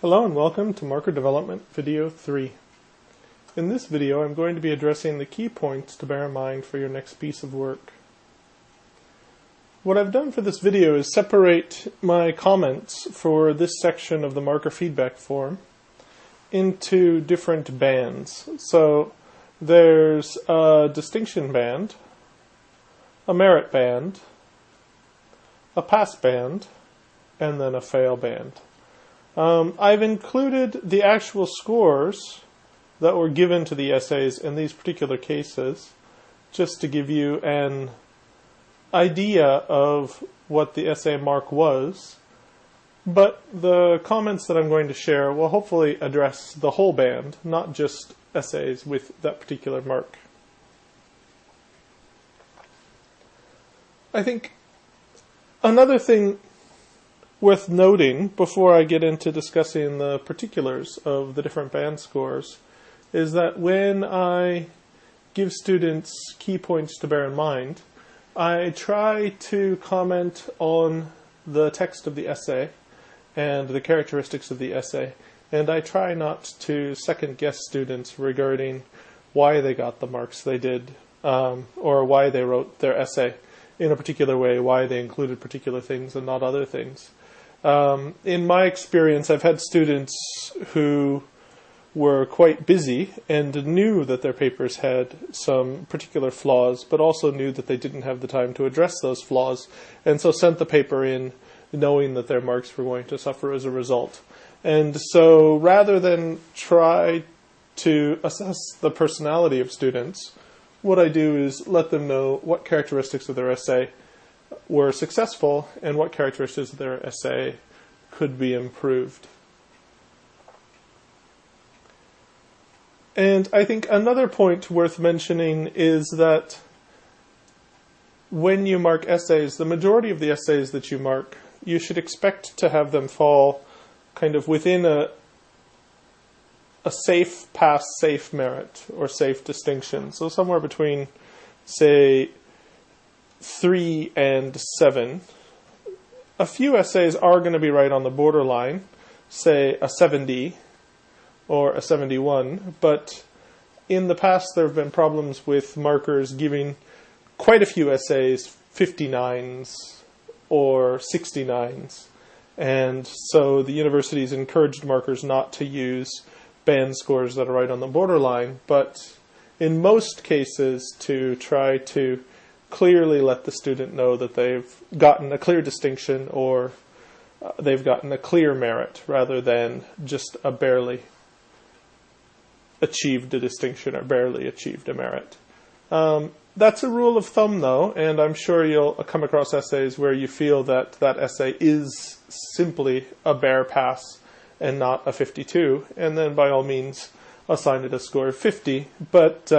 Hello and welcome to Marker Development Video 3. In this video I'm going to be addressing the key points to bear in mind for your next piece of work. What I've done for this video is separate my comments for this section of the marker feedback form into different bands. So there's a distinction band, a merit band, a pass band, and then a fail band. I've included the actual scores that were given to the essays in these particular cases just to give you an idea of what the essay mark was, but the comments that I'm going to share will hopefully address the whole band, not just essays with that particular mark. I think another thing worth noting before I get into discussing the particulars of the different band scores is that when I give students key points to bear in mind, I try to comment on the text of the essay and the characteristics of the essay, and I try not to second guess students regarding why they got the marks they did or why they wrote their essay in a particular way, why they included particular things and not other things. In my experience, I've had students who were quite busy and knew that their papers had some particular flaws, but also knew that they didn't have the time to address those flaws, and so sent the paper in knowing that their marks were going to suffer as a result. And so rather than try to assess the personality of students, what I do is let them know what characteristics of their essay were successful and what characteristics of their essay could be improved. And I think another point worth mentioning is that when you mark essays, the majority of the essays that you mark, you should expect to have them fall kind of within a safe pass, safe merit, or safe distinction. So somewhere between, say, 3 and 7. A few essays are going to be right on the borderline, say a 70 or a 71, but in the past there have been problems with markers giving quite a few essays 59s or 69s, and so the universities encouraged markers not to use band scores that are right on the borderline, but in most cases to try to clearly let the student know that they've gotten a clear distinction or they've gotten a clear merit rather than just a barely achieved a distinction or barely achieved a merit. That's a rule of thumb though, and I'm sure you'll come across essays where you feel that that essay is simply a bare pass and not a 52, and then by all means assign it a score of 50. But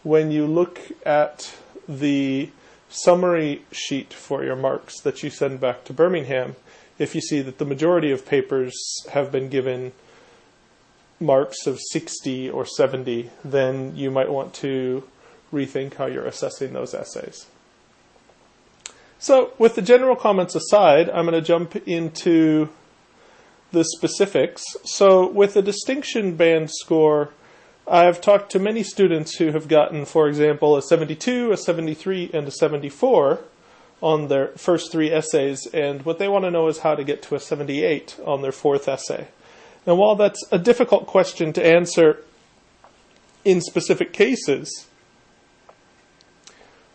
when you look at the summary sheet for your marks that you send back to Birmingham, if you see that the majority of papers have been given marks of 60 or 70, then you might want to rethink how you're assessing those essays. So with the general comments aside, I'm going to jump into the specifics. So with the distinction band score, I've talked to many students who have gotten, for example, a 72, a 73, and a 74 on their first 3 essays, and what they want to know is how to get to a 78 on their 4th essay. And while that's a difficult question to answer in specific cases,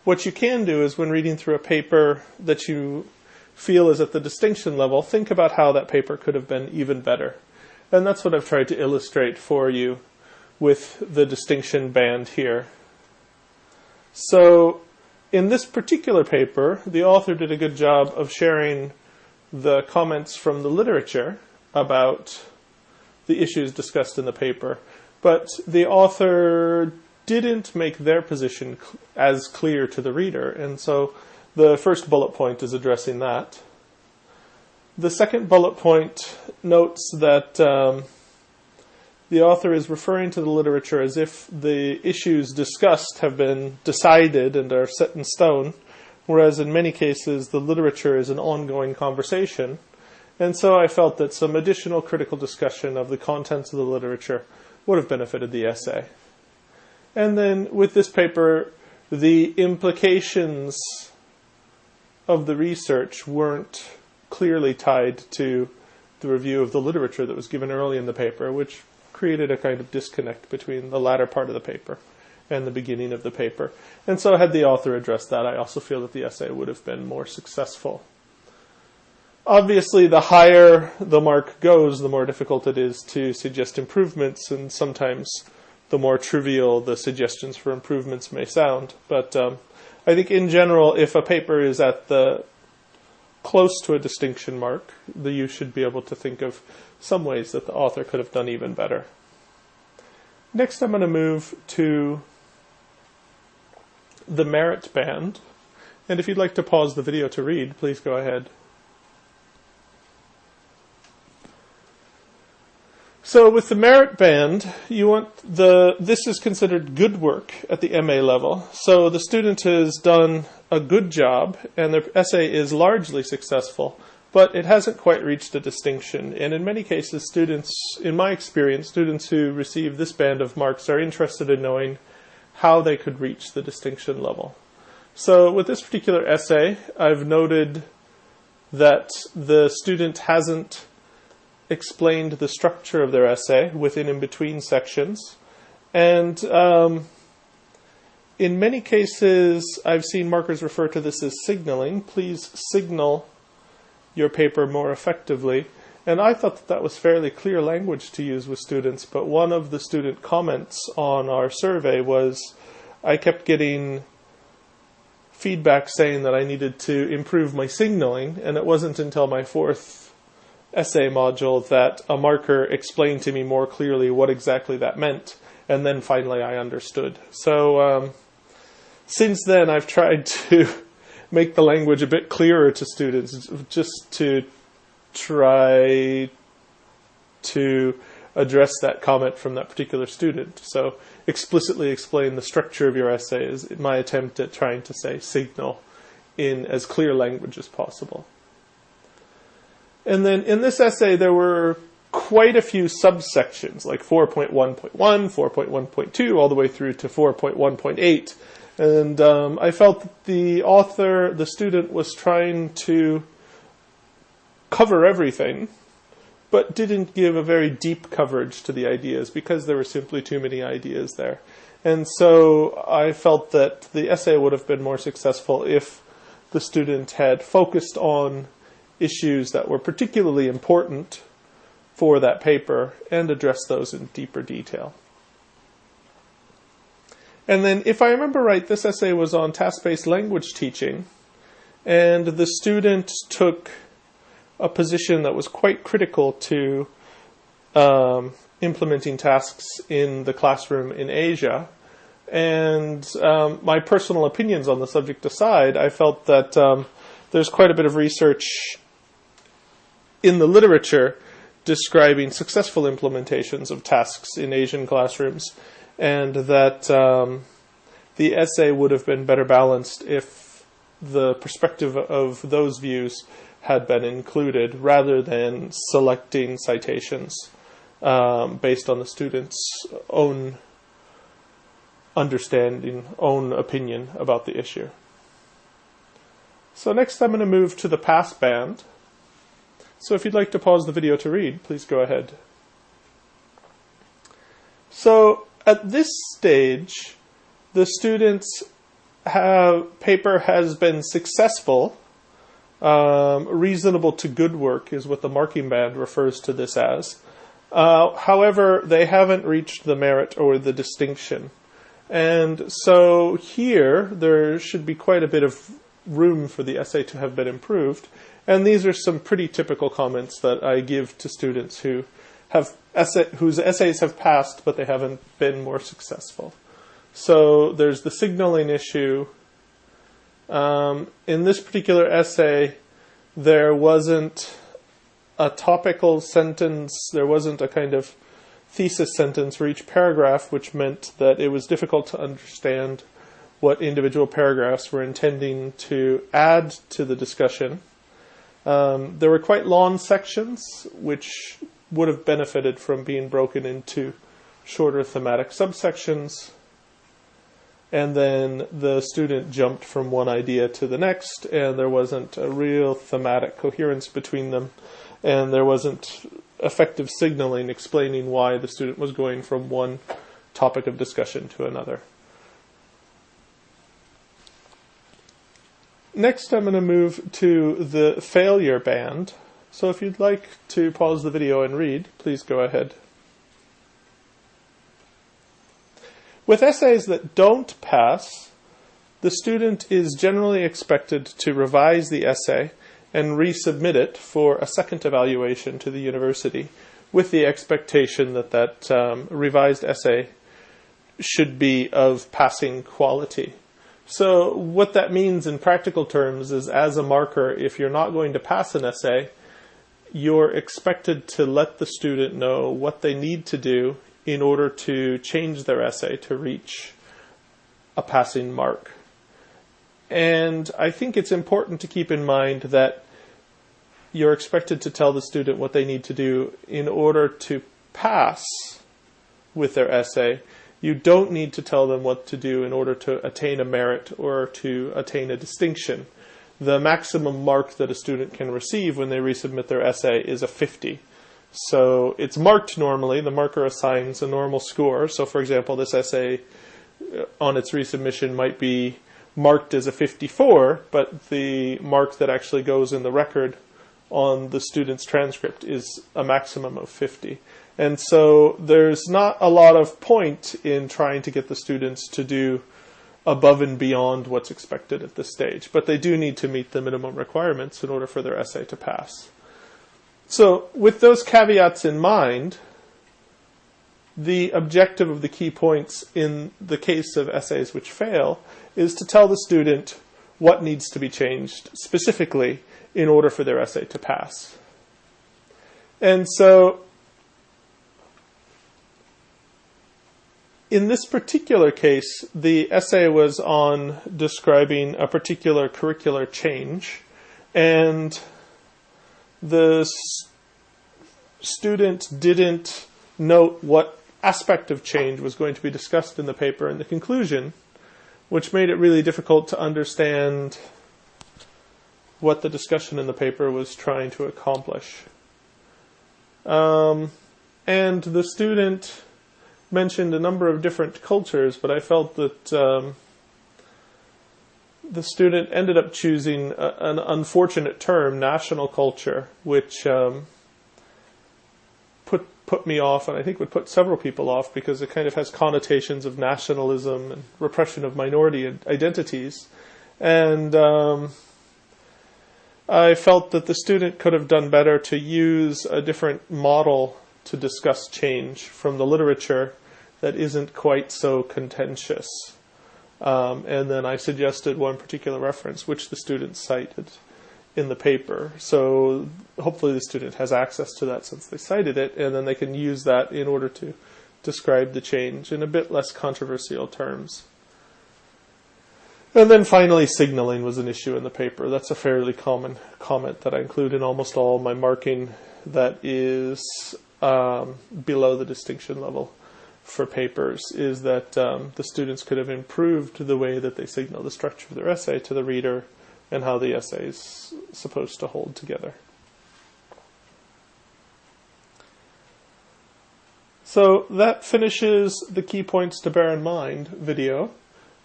what you can do is when reading through a paper that you feel is at the distinction level, think about how that paper could have been even better. And that's what I've tried to illustrate for you with the distinction band here. So in this particular paper, the author did a good job of sharing the comments from the literature about the issues discussed in the paper, but the author didn't make their position as clear to the reader, and so the first bullet point is addressing that. The second bullet point notes that the author is referring to the literature as if the issues discussed have been decided and are set in stone, whereas in many cases the literature is an ongoing conversation, And so I felt that some additional critical discussion of the contents of the literature would have benefited the essay. And then with this paper, the implications of the research weren't clearly tied to the review of the literature that was given early in the paper, which created a kind of disconnect between the latter part of the paper and the beginning of the paper. And so had the author addressed that, I also feel that the essay would have been more successful. Obviously, the higher the mark goes, the more difficult it is to suggest improvements, and sometimes the more trivial the suggestions for improvements may sound. But I think in general, if a paper is at the close to a distinction mark, you should be able to think of some ways that the author could have done even better. Next, I'm going to move to the merit band. And if you'd like to pause the video to read, please go ahead. So with the merit band, this is considered good work at the MA level. So the student has done a good job and their essay is largely successful, but it hasn't quite reached a distinction. And in many cases, students, in my experience, students who receive this band of marks are interested in knowing how they could reach the distinction level. So with this particular essay, I've noted that the student hasn't explained the structure of their essay within and between sections. And in many cases, I've seen markers refer to this as signaling. Please signal your paper more effectively. And I thought that that was fairly clear language to use with students, but one of the student comments on our survey was I kept getting feedback saying that I needed to improve my signaling, and it wasn't until my fourth essay module that a marker explained to me more clearly what exactly that meant, and then finally I understood. So since then I've tried to make the language a bit clearer to students, just to try to address that comment from that particular student. So explicitly explain the structure of your essay is my attempt at trying to say signal in as clear language as possible. And then in this essay, there were quite a few subsections, like 4.1.1, 4.1.2, all the way through to 4.1.8. And I felt that the student was trying to cover everything, but didn't give a very deep coverage to the ideas because there were simply too many ideas there. And so I felt that the essay would have been more successful if the student had focused on issues that were particularly important for that paper and address those in deeper detail. And then, if I remember right, this essay was on task-based language teaching, and the student took a position that was quite critical to implementing tasks in the classroom in Asia. And my personal opinions on the subject aside, I felt that there's quite a bit of research in the literature describing successful implementations of tasks in Asian classrooms, and that the essay would have been better balanced if the perspective of those views had been included rather than selecting citations based on the student's own understanding, own opinion about the issue. So next I'm going to move to the pass band. So if you'd like to pause the video to read, please go ahead. So at this stage, the student's paper has been successful. Reasonable to good work is what the marking band refers to this as. However, they haven't reached the merit or the distinction. And so here, there should be quite a bit of room for the essay to have been improved. And these are some pretty typical comments that I give to students whose essays have passed, but they haven't been more successful. So there's the signaling issue. In this particular essay, there wasn't a topical sentence, there wasn't a kind of thesis sentence for each paragraph, which meant that it was difficult to understand what individual paragraphs were intending to add to the discussion. There were quite long sections, which would have benefited from being broken into shorter thematic subsections. And then the student jumped from one idea to the next, and there wasn't a real thematic coherence between them, and there wasn't effective signaling explaining why the student was going from one topic of discussion to another. Next, I'm going to move to the failure band. So if you'd like to pause the video and read, please go ahead. With essays that don't pass, the student is generally expected to revise the essay and resubmit it for a second evaluation to the university, with the expectation that that revised essay should be of passing quality. So what that means in practical terms is, as a marker, if you're not going to pass an essay, you're expected to let the student know what they need to do in order to change their essay to reach a passing mark. And I think it's important to keep in mind that you're expected to tell the student what they need to do in order to pass with their essay. You don't need to tell them what to do in order to attain a merit or to attain a distinction. The maximum mark that a student can receive when they resubmit their essay is a 50. So it's marked normally. The marker assigns a normal score. So for example, this essay on its resubmission might be marked as a 54, but the mark that actually goes in the record on the student's transcript is a maximum of 50. And so there's not a lot of point in trying to get the students to do above and beyond what's expected at this stage. But they do need to meet the minimum requirements in order for their essay to pass. So with those caveats in mind, the objective of the key points in the case of essays which fail is to tell the student what needs to be changed specifically in order for their essay to pass. And so in this particular case, the essay was on describing a particular curricular change, and the student didn't note what aspect of change was going to be discussed in the paper in the conclusion, which made it really difficult to understand what the discussion in the paper was trying to accomplish. And the student mentioned a number of different cultures, but I felt that the student ended up choosing an unfortunate term, national culture, which put me off, and I think would put several people off, because it kind of has connotations of nationalism and repression of minority identities. And I felt that the student could have done better to use a different model to discuss change from the literature that isn't quite so contentious. And then I suggested one particular reference, which the student cited in the paper. So hopefully the student has access to that since they cited it, and then they can use that in order to describe the change in a bit less controversial terms. And then finally, signaling was an issue in the paper. That's a fairly common comment that I include in almost all my marking that is below the distinction level for papers, is that the students could have improved the way that they signal the structure of their essay to the reader and how the essay is supposed to hold together. So that finishes the key points to bear in mind video.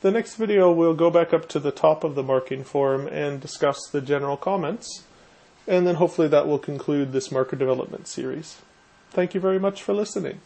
The next video we'll go back up to the top of the marking form and discuss the general comments, and then hopefully that will conclude this marker development series. Thank you very much for listening.